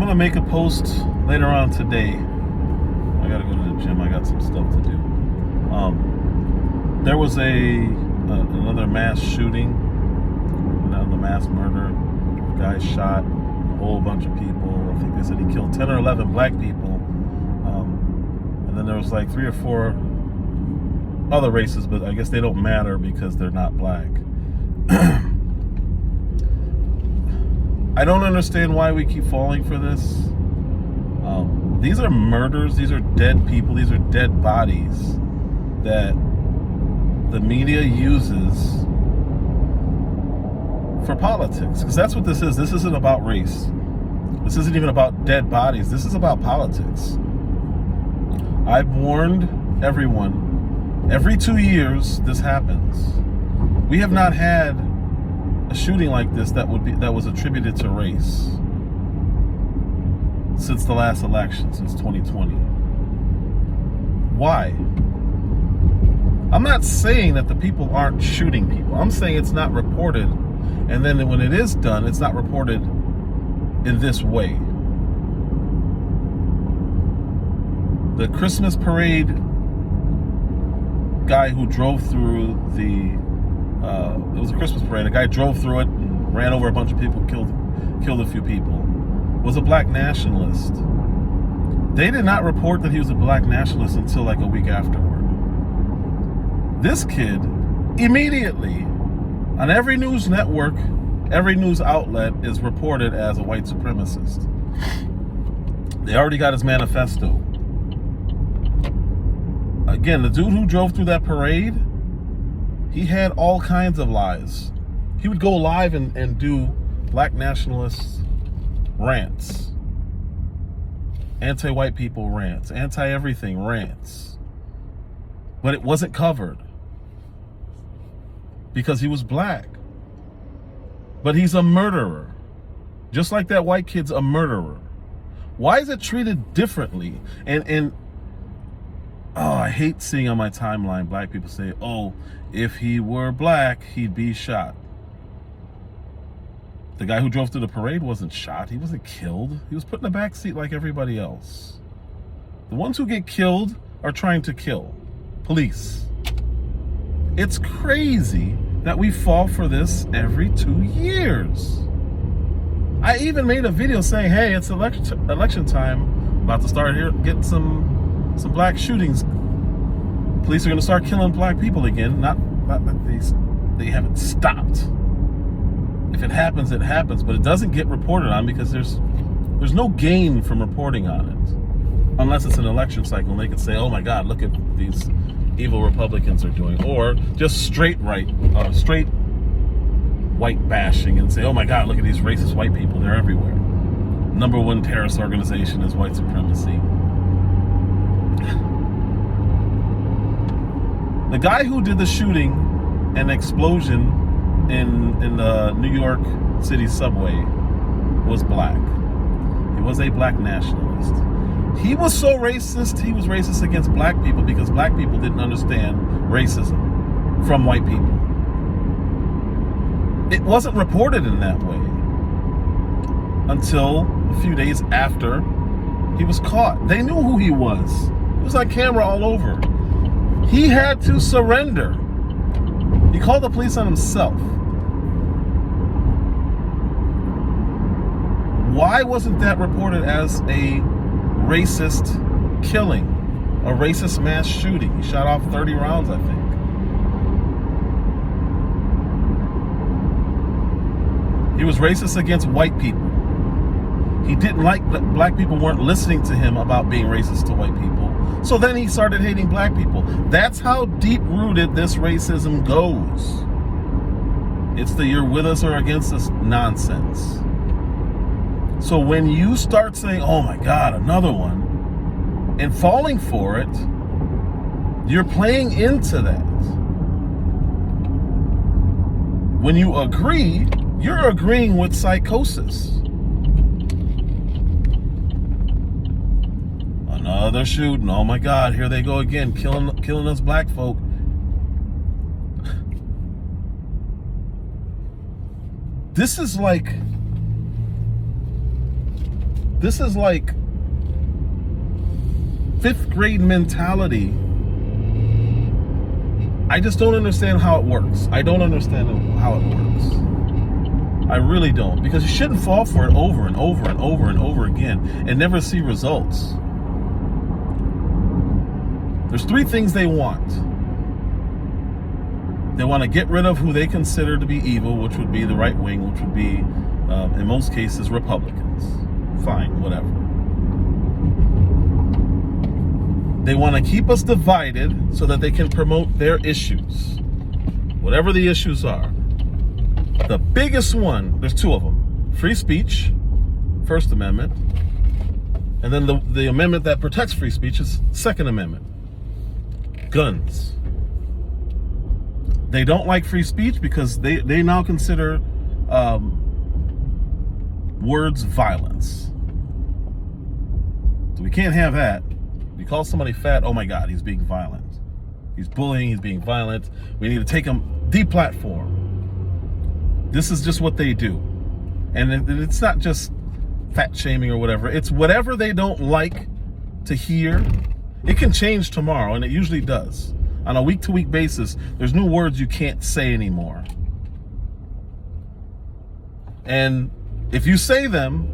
going to make a post later on today. I got to go to the gym. I got some stuff to do. There was another mass shooting, another mass murder. Guy shot a whole bunch of people. I think they said he killed 10 or 11 black people. And then there was like 3 or 4 other races, but I guess they don't matter because they're not black. I don't understand why we keep falling for this. These are murders. These are dead people. These are dead bodies that the media uses for politics. Because that's what this is. This isn't about race. This isn't even about dead bodies. This is about politics. I've warned everyone, every 2 years this happens. We have not had a shooting like this that was attributed to race since the last election, since 2020. Why? I'm not saying that the people aren't shooting people. I'm saying it's not reported, and then when it is done, it's not reported in this way. The Christmas parade guy who drove through it was a Christmas parade. A guy drove through it and ran over a bunch of people, killed a few people, was a black nationalist. They did not report that he was a black nationalist until like a week afterward. This kid, immediately, on every news network, every news outlet is reported as a white supremacist. They already got his manifesto. Again, the dude who drove through that parade, he had all kinds of lies. He would go live and do black nationalist rants, anti-white people rants, anti-everything rants. But it wasn't covered because he was black. But he's a murderer. Just like that white kid's a murderer. Why is it treated differently? And I hate seeing on my timeline black people say, oh, if he were black, he'd be shot. The guy who drove through the parade wasn't shot. He wasn't killed. He was put in the back seat like everybody else. The ones who get killed are trying to kill. Police. It's crazy that we fall for this every 2 years. I even made a video saying, hey, it's election time. About to start here, getting some black shootings. Police are going to start killing black people again. Not that they haven't stopped. If it happens, it happens, but it doesn't get reported on because there's no gain from reporting on it, unless it's an election cycle and they can say, oh my God, look at these evil Republicans are doing, or just straight white bashing and say, oh my God, look at these racist white people, they're everywhere. Number one terrorist organization is white supremacy. The guy who did the shooting and explosion in the New York City subway was black. He was a black nationalist. He was so racist, he was racist against black people because black people didn't understand racism from white people. It wasn't reported in that way until a few days after he was caught. They knew who he was. He was on camera all over. He had to surrender. He called the police on himself. Why wasn't that reported as a racist killing? A racist mass shooting? He shot off 30 rounds, I think. He was racist against white people. He didn't like that black people weren't listening to him about being racist to white people. So then he started hating black people. That's how deep-rooted this racism goes. It's the you're with us or against us nonsense. So when you start saying, oh my God, another one, and falling for it, you're playing into that. When you agree, you're agreeing with psychosis. Another shooting. Oh my God, here they go again, killing us black folk. This is like This is like 5th grade mentality. I just don't understand how it works. I don't understand how it works. I really don't. Because you shouldn't fall for it over and over and over and over again and never see results. There's 3 things they want. They want to get rid of who they consider to be evil, which would be the right wing, which would be, in most cases, Republicans. Fine, whatever. They want to keep us divided so that they can promote their issues. Whatever the issues are. The biggest one, there's 2 of them. Free speech, First Amendment. And then the amendment that protects free speech is Second Amendment. Guns. They don't like free speech because they now consider words violence. So we can't have that. You call somebody fat, oh my God, he's being violent. He's bullying, he's being violent. We need to take him, deplatform. This is just what they do. And it's not just fat shaming or whatever. It's whatever they don't like to hear. It can change tomorrow, and it usually does. On a week-to-week basis, there's new words you can't say anymore. And if you say them,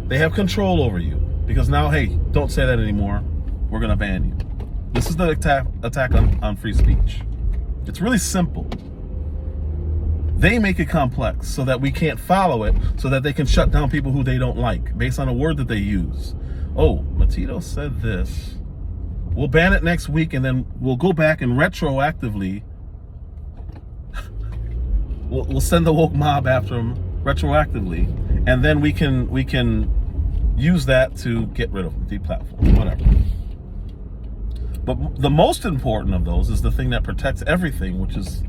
they have control over you. Because now, hey, don't say that anymore. We're going to ban you. This is the attack on free speech. It's really simple. They make it complex so that we can't follow it, so that they can shut down people who they don't like based on a word that they use. Oh, Matito said this. We'll ban it next week, and then we'll go back and retroactively we'll send the woke mob after him retroactively, and then we can use that to get rid of them, deplatform, whatever. But the most important of those is the thing that protects everything, which is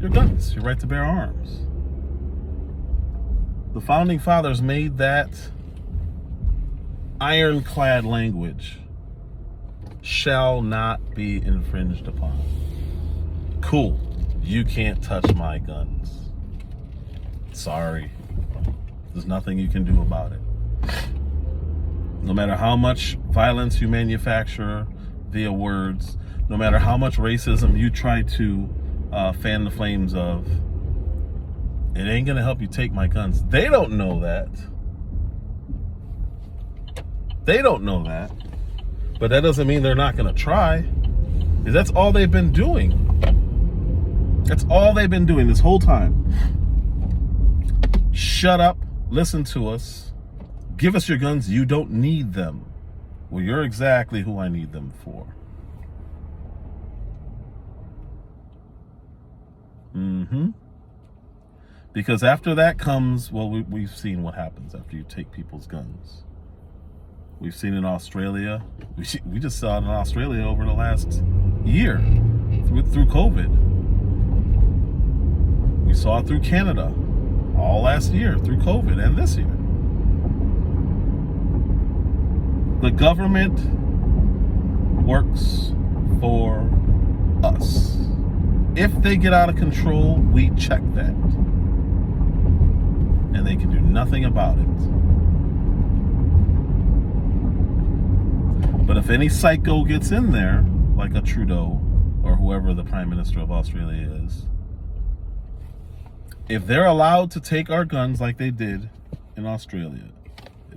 your guns, your right to bear arms. The founding fathers made that ironclad language. Shall not be infringed upon. Cool. You can't touch my guns. Sorry. There's nothing you can do about it. No matter how much violence you manufacture via words, no matter how much racism you try to fan the flames of, it ain't gonna help you take my guns. They don't know that. They don't know that. But that doesn't mean they're not gonna try. Because that's all they've been doing. That's all they've been doing this whole time. Shut up, listen to us, give us your guns, you don't need them. Well, you're exactly who I need them for. Because after that comes, well, we've seen what happens after you take people's guns. We've seen in Australia. We just saw it in Australia over the last year through COVID. We saw it through Canada all last year through COVID and this year. The government works for us. If they get out of control, we check that. And they can do nothing about it. But if any psycho gets in there, like a Trudeau or whoever the Prime Minister of Australia is, if they're allowed to take our guns like they did in Australia,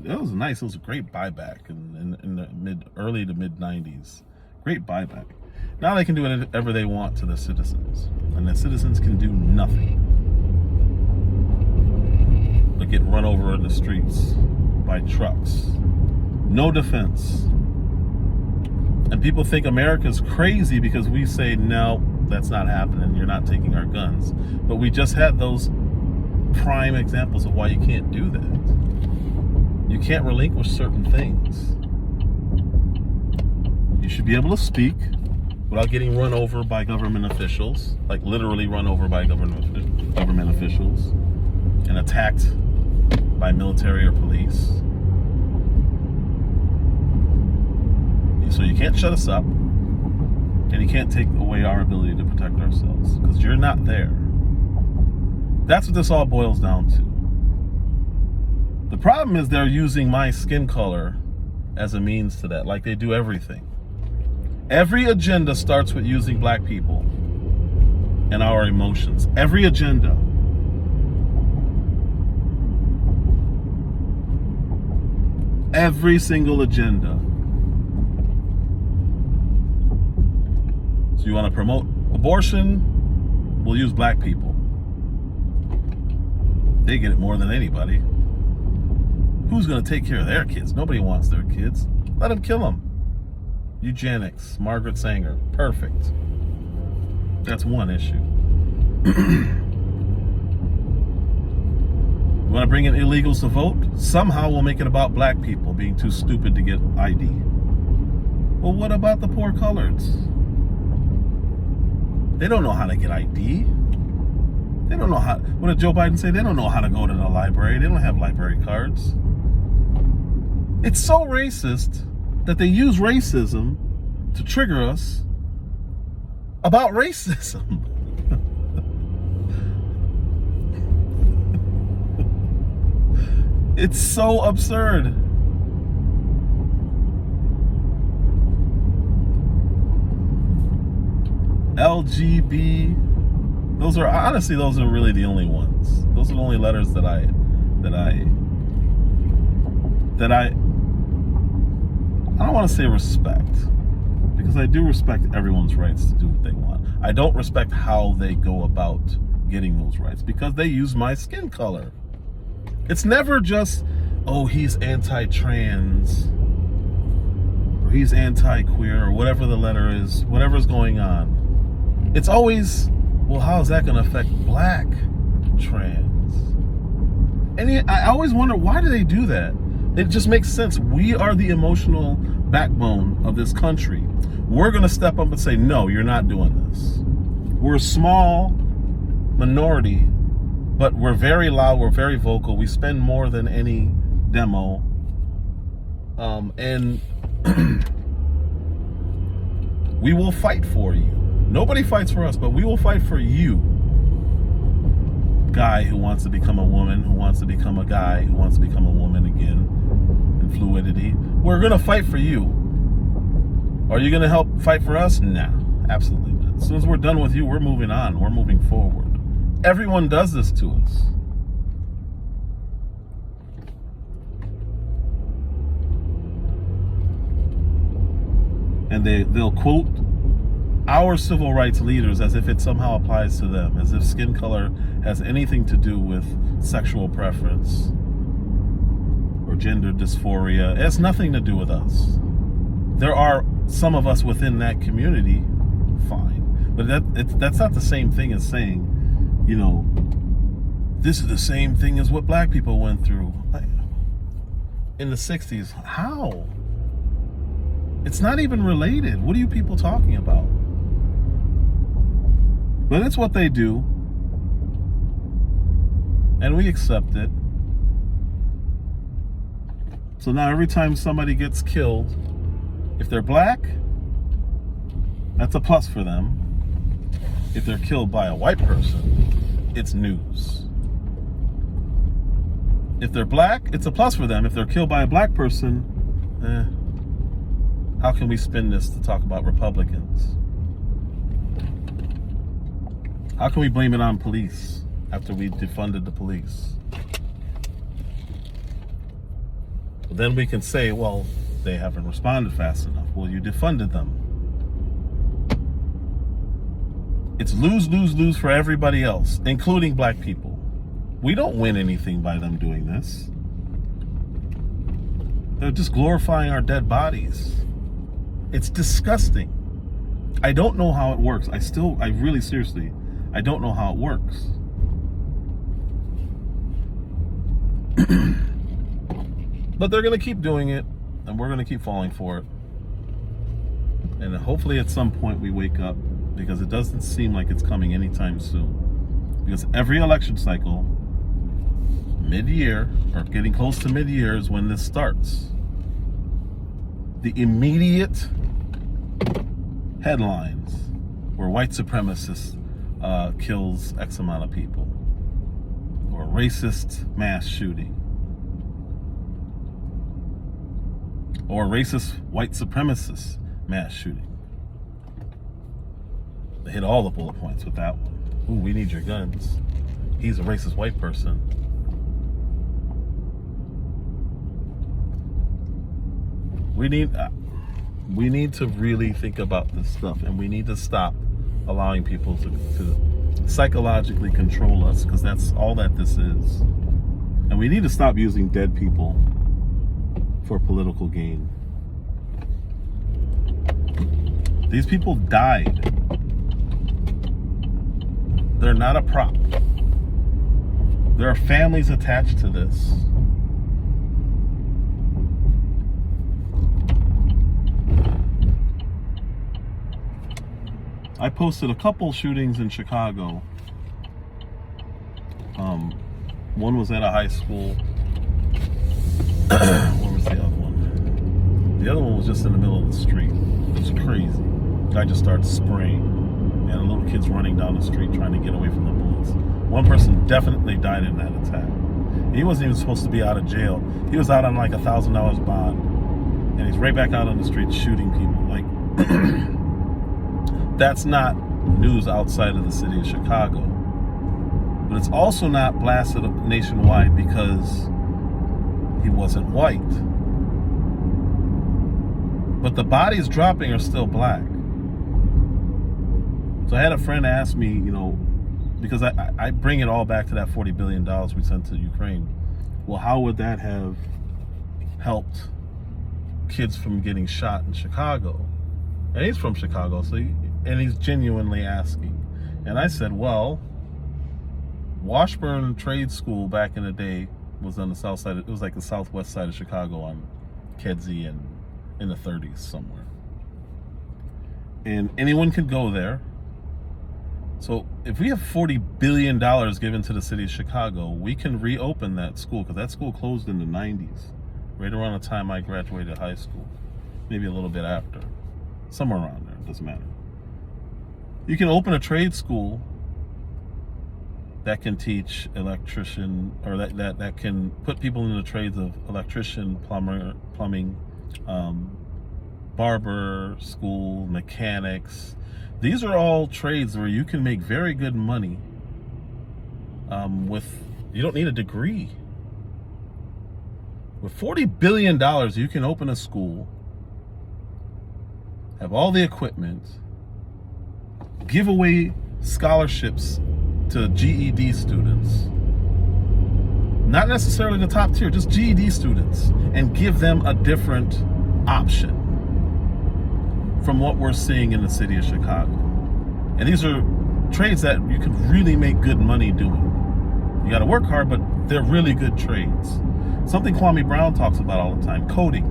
it was nice. It was a great buyback in the early to mid 90s. Great buyback. Now they can do whatever they want to the citizens, and the citizens can do nothing but get run over in the streets by trucks. No defense. And people think America's crazy because we say, no, that's not happening. You're not taking our guns. But we just had those prime examples of why you can't do that. You can't relinquish certain things. You should be able to speak without getting run over by government officials, like literally run over by government officials and attacked by military or police. So you can't shut us up, and you can't take away our ability to protect ourselves, because you're not there. That's what this all boils down to. The The problem is they're using my skin color as a means to that, like they do everything. Every agenda starts with using black people and our emotions. Every agenda. Every single agenda. So you want to promote abortion? We'll use black people. They get it more than anybody. Who's going to take care of their kids? Nobody wants their kids. Let them kill them. Eugenics. Margaret Sanger. Perfect. That's one issue. You want to bring in illegals to vote? Somehow we'll make it about black people being too stupid to get ID. Well, what about the poor coloreds? They don't know how to get ID. They don't know how. What did Joe Biden say? They don't know how to go to the library. They don't have library cards. It's so racist that they use racism to trigger us about racism. It's so absurd. LGB. Those are really the only ones. Those are the only letters that I don't want to say respect, because I do respect everyone's rights to do what they want. I don't respect how they go about getting those rights, because they use my skin color. It's never just, oh, he's anti-trans, or he's anti-queer, or whatever the letter is, whatever's going on. It's always, well, how is that going to affect black trans? And I always wonder, why do they do that? It just makes sense. We are the emotional backbone of this country. We're going to step up and say, no, you're not doing this. We're a small minority, but we're very loud, we're very vocal. We spend more than any demo. And we will fight for you. Nobody fights for us, but we will fight for you. Guy who wants to become a woman, who wants to become a guy, who wants to become a woman again, and fluidity. We're going to fight for you. Are you going to help fight for us? Nah, absolutely not. As soon as we're done with you, we're moving on. We're moving forward. Everyone does this to us. And they'll quote our civil rights leaders as if it somehow applies to them, as if skin color has anything to do with sexual preference or gender dysphoria. It has nothing to do with us. There are some of us within that community, fine. But that's not the same thing as saying, you know, this is the same thing as what black people went through in the 60s. How? It's not even related. What are you people talking about? But it's what they do, and we accept it. So now every time somebody gets killed, if they're black, that's a plus for them. If they're killed by a white person, it's news. If they're black, it's a plus for them. If they're killed by a black person, how can we spin this to talk about Republicans? How can we blame it on police after we defunded the police? Well, then we can say, well, they haven't responded fast enough. Well, you defunded them. It's lose, lose, lose for everybody else, including black people. We don't win anything by them doing this. They're just glorifying our dead bodies. It's disgusting. I don't know how it works. I really seriously, I don't know how it works. But they're going to keep doing it, and we're going to keep falling for it. And hopefully at some point we wake up, because it doesn't seem like it's coming anytime soon. Because every election cycle, mid-year, or getting close to mid-year, is when this starts. The immediate headlines where white supremacist kills X amount of people, or racist mass shooting, Or a racist white supremacist mass shooting. They hit all the bullet points with that one. Ooh, we need your guns. He's a racist white person. We need to really think about this stuff, and we need to stop allowing people to psychologically control us, because that's all that this is. And we need to stop using dead people for political gain. These people died. They're not a prop. There are families attached to this. I posted a couple shootings in Chicago. One was at a high school. Where was the other one? The other one was just in the middle of the street. It was crazy. Guy just started spraying, and a little kid's running down the street trying to get away from the bullets. One person definitely died in that attack. He wasn't even supposed to be out of jail. He was out on like $1,000 bond, and he's right back out on the street shooting people. Like, that's not news outside of the city of Chicago. But it's also not blasted nationwide because he wasn't white. But the bodies dropping are still black. So I had a friend ask me, because I bring it all back to that $40 billion we sent to Ukraine. Well, how would that have helped kids from getting shot in Chicago? And he's from Chicago, and he's genuinely asking. And I said, well, Washburn Trade School back in the day was on the south side. It was like the southwest side of Chicago on Kedzie and in the 30s somewhere. And anyone could go there. So if we have $40 billion given to the city of Chicago, we can reopen that school, because that school closed in the 90s, right around the time I graduated high school, maybe a little bit after, somewhere around there, it doesn't matter. You can open a trade school that can teach electrician, or that can put people in the trades of electrician, plumbing, barber school, mechanics. These are all trades where you can make very good money you don't need a degree. With $40 billion, you can open a school, have all the equipment, give away scholarships to GED students, not necessarily the top tier, just GED students, and give them a different option from what we're seeing in the city of Chicago. And these are trades that you can really make good money doing. You got to work hard, but they're really good trades. Something Kwame Brown talks about all the time: coding.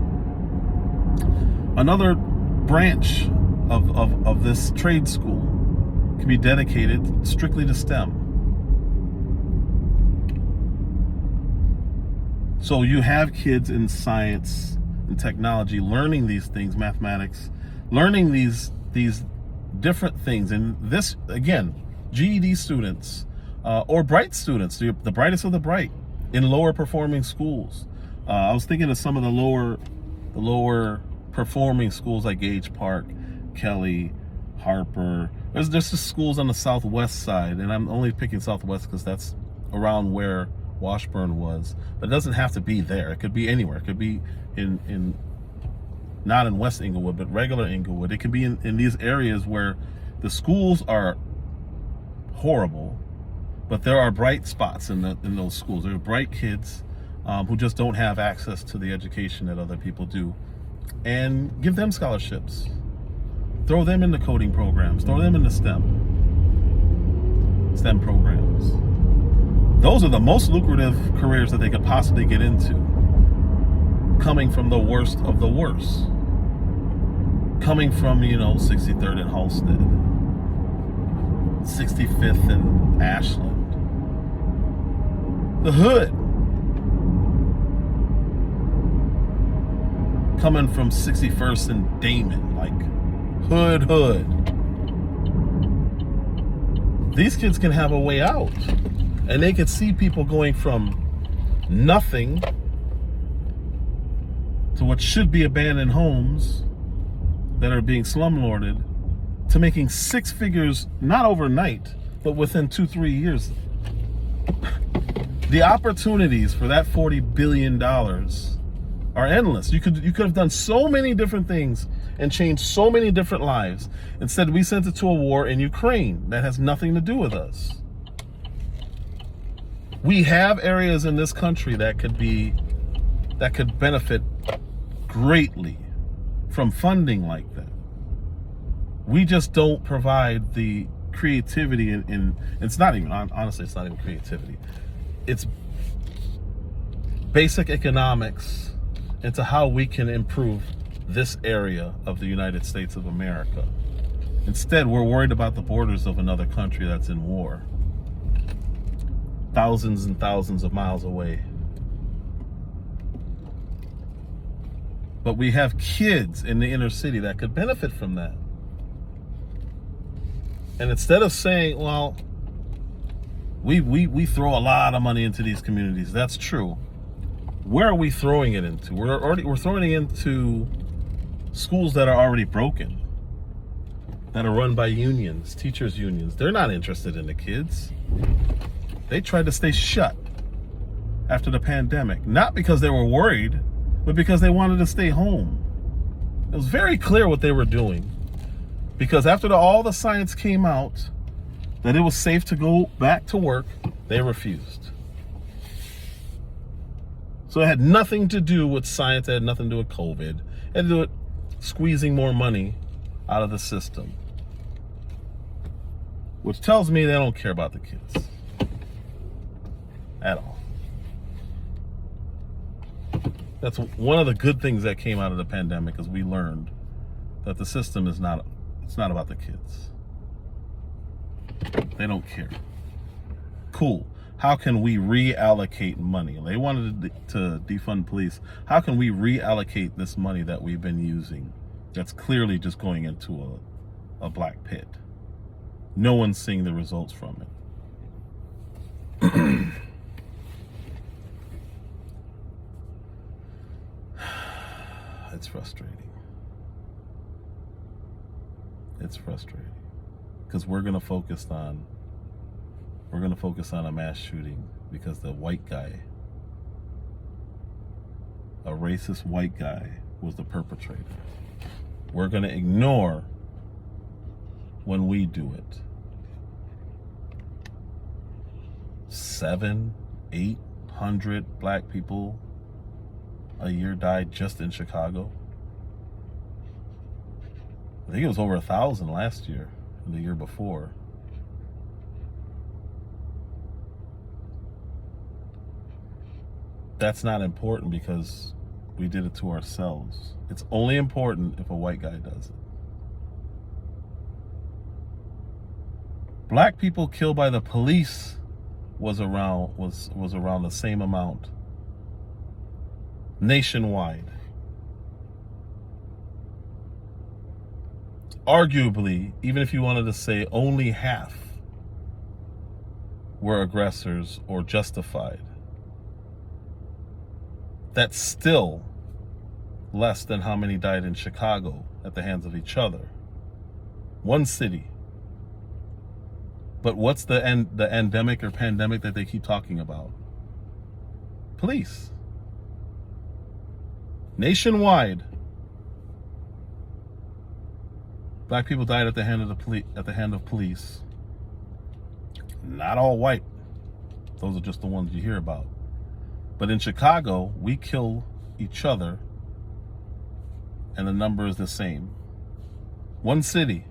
Another branch of this trade school can be dedicated strictly to STEM. So you have kids in science and technology learning these things, mathematics, learning these different things. And this, again, GED students or bright students, the brightest of the bright, in lower performing schools. I was thinking of some of the lower performing schools like Gage Park, Kelly, Harper. There's just schools on the southwest side, and I'm only picking southwest because that's around where Washburn was. But it doesn't have to be there. It could be anywhere. It could be in not in West Inglewood, but regular Inglewood. It can be in these areas where the schools are horrible, but there are bright spots in those schools. There are bright kids who just don't have access to the education that other people do. And give them scholarships. Throw them into coding programs. Throw them into STEM programs. Those are the most lucrative careers that they could possibly get into, coming from the worst of the worst. Coming from, 63rd and Halsted, 65th and Ashland. The hood. Coming from 61st and Damon, like hood. These kids can have a way out, and they could see people going from nothing to what should be abandoned homes that are being slumlorded to making six figures, not overnight, but within 2-3 years. The opportunities for that $40 billion are endless. You could have done so many different things and changed so many different lives. Instead, we sent it to a war in Ukraine that has nothing to do with us. We have areas in this country that could benefit greatly from funding like that. We just don't provide the creativity in it's not even, honestly, it's not even creativity. It's basic economics into how we can improve this area of the United States of America. Instead, we're worried about the borders of another country that's in war, thousands and thousands of miles away. But we have kids in the inner city that could benefit from that. And instead of saying, well, we throw a lot of money into these communities, that's true. Where are we throwing it into? We're throwing it into schools that are already broken, that are run by unions, teachers' unions. They're not interested in the kids. They tried to stay shut after the pandemic, not because they were worried, but because they wanted to stay home. It was very clear what they were doing, because after all the science came out that it was safe to go back to work, they refused. So it had nothing to do with science. It had nothing to do with COVID. It had to do with squeezing more money out of the system, which tells me they don't care about the kids at all. That's one of the good things that came out of the pandemic, is we learned that the system is not, it's not about the kids. They don't care. Cool. How can we reallocate money? They wanted to defund police. How can we reallocate this money that we've been using that's clearly just going into a black pit? No one's seeing the results from it. It's frustrating. It's frustrating. Because we're gonna focus on a mass shooting because the white guy, a racist white guy, was the perpetrator. We're gonna ignore when we do it. 700-800 black people a year died just in Chicago. I think it was over 1,000 last year and the year before. That's not important because we did it to ourselves. It's only important if a white guy does it. Black people killed by the police was around the same amount nationwide. Arguably, even if you wanted to say only half were aggressors or justified, that's still less than how many died in Chicago at the hands of each other. One city. But what's the endemic or pandemic that they keep talking about? Police. Nationwide, black people died at the hand of police. Not all white. Those are just the ones you hear about. But in Chicago, we kill each other, and the number is the same. One city.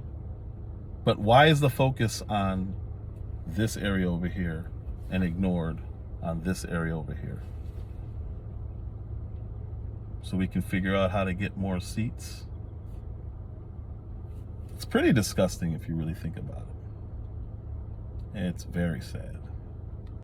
But why is the focus on this area over here and ignored on this area over here? So we can figure out how to get more seats? It's pretty disgusting if you really think about it. And it's very sad.